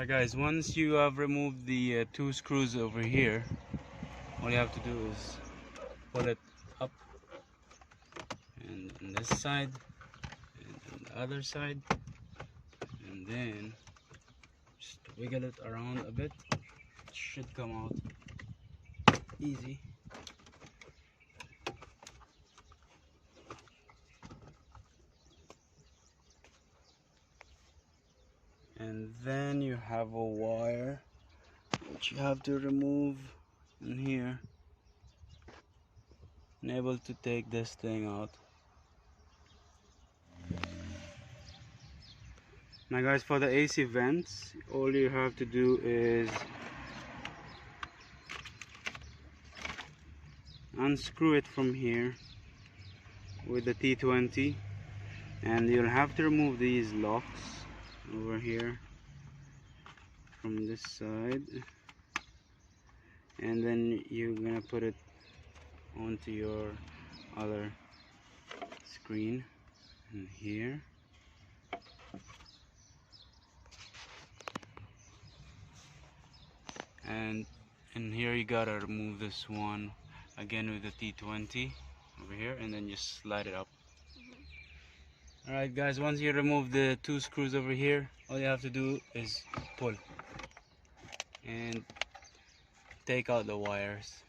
Alright guys, once you have removed the two screws over here, all you have to do is pull it up, and on this side and on the other side, and then just wiggle it around a bit. It should come out easy. And then you have a wire which you have to remove in here and able to take this thing out. Now guys, for the AC vents, all you have to do is unscrew it from here with the T20, and you'll have to remove these locks over here from this side, and then you're gonna put it onto your other screen in here. And in here you gotta remove this one again with the T20 over here, and then just slide it up. Alright guys, once you remove the two screws over here, all you have to do is pull and take out the wires.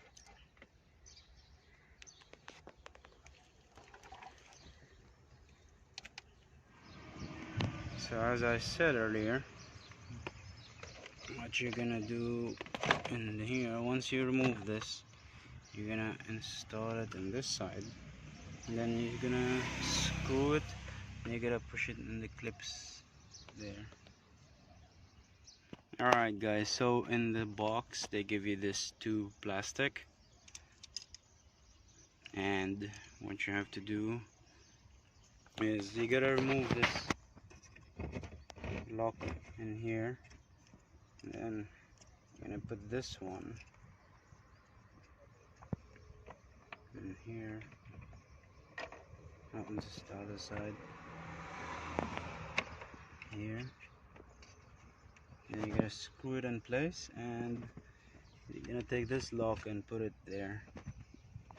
So as I said earlier, what you're gonna do in here, once you remove this, you're gonna install it on this side, and then you're gonna screw it, and you're gonna push it in the clips there. Alright guys, so in the box they give you this tube plastic, and what you have to do is you gotta remove this lock in here, and then you're gonna put this one in here, on this other side here, and then you're gonna screw it in place, and you're gonna take this lock and put it there.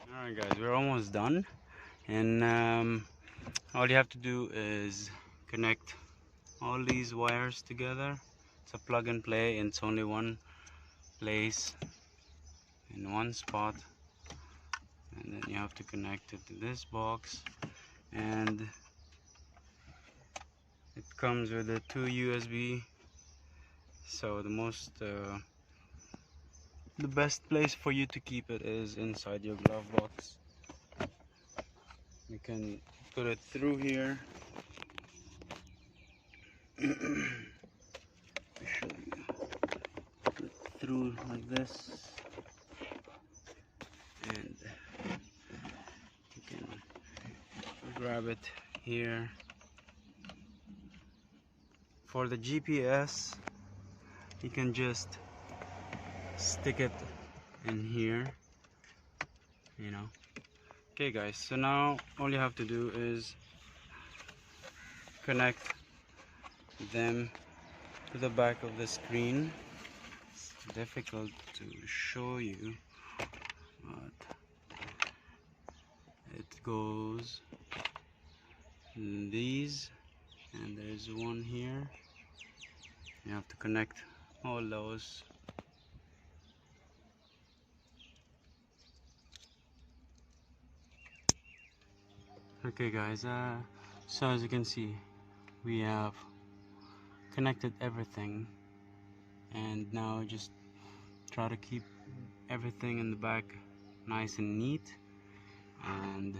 Alright guys, we're almost done, and all you have to do is connect all these wires together. It's a plug and play, and it's only one place in one spot, and then you have to connect it to this box, and it comes with the two USB. So the best place for you to keep it is inside your glove box. You can put it through here. Show you. Put it through like this, and you can grab it here. For the GPS, you can just stick it in here, you know. Okay guys, so now all you have to do is connect them to the back of the screen. It's difficult to show you, but it goes these, and there's one here. You have to connect all those. Okay guys, so as you can see, we have connected everything, and now just try to keep everything in the back nice and neat, and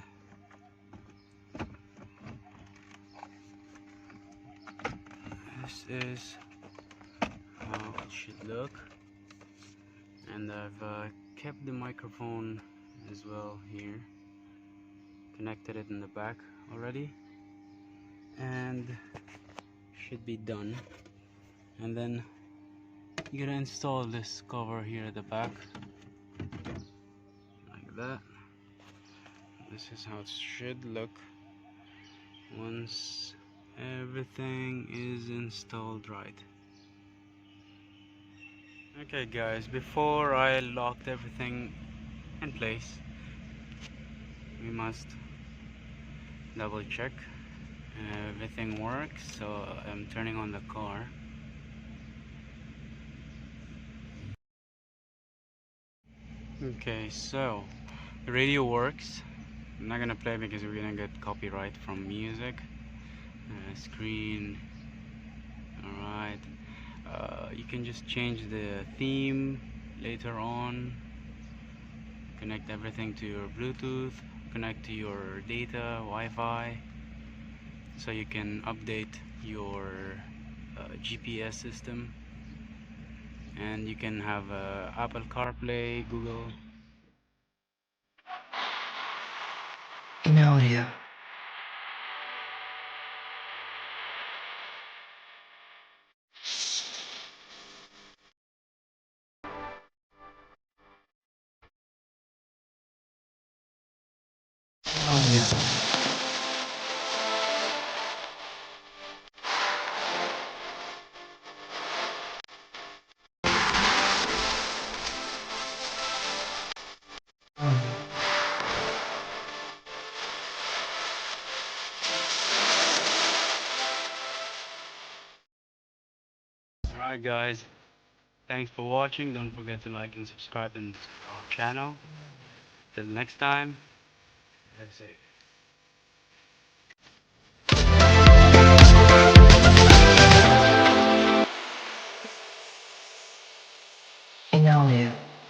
this is how it should look. And I've kept the microphone as well here, connected it in the back already, and should be done. And then you're gonna install this cover here at the back like that. This is how it should look once everything is installed right. Okay guys, before I locked everything in place, we must double check everything works. So I'm turning on the car. Okay, so the radio works. I'm not gonna play because we're gonna get copyright from music. Screen, alright. You can just change the theme later on. Connect everything to your Bluetooth, connect to your data, Wi-Fi, so you can update your GPS system, and you can have Apple CarPlay, Google. No, yeah. Oh, yeah. Oh, Alright guys, thanks for watching. Don't forget to like and subscribe to our channel. Till next time, that's it. no, yeah.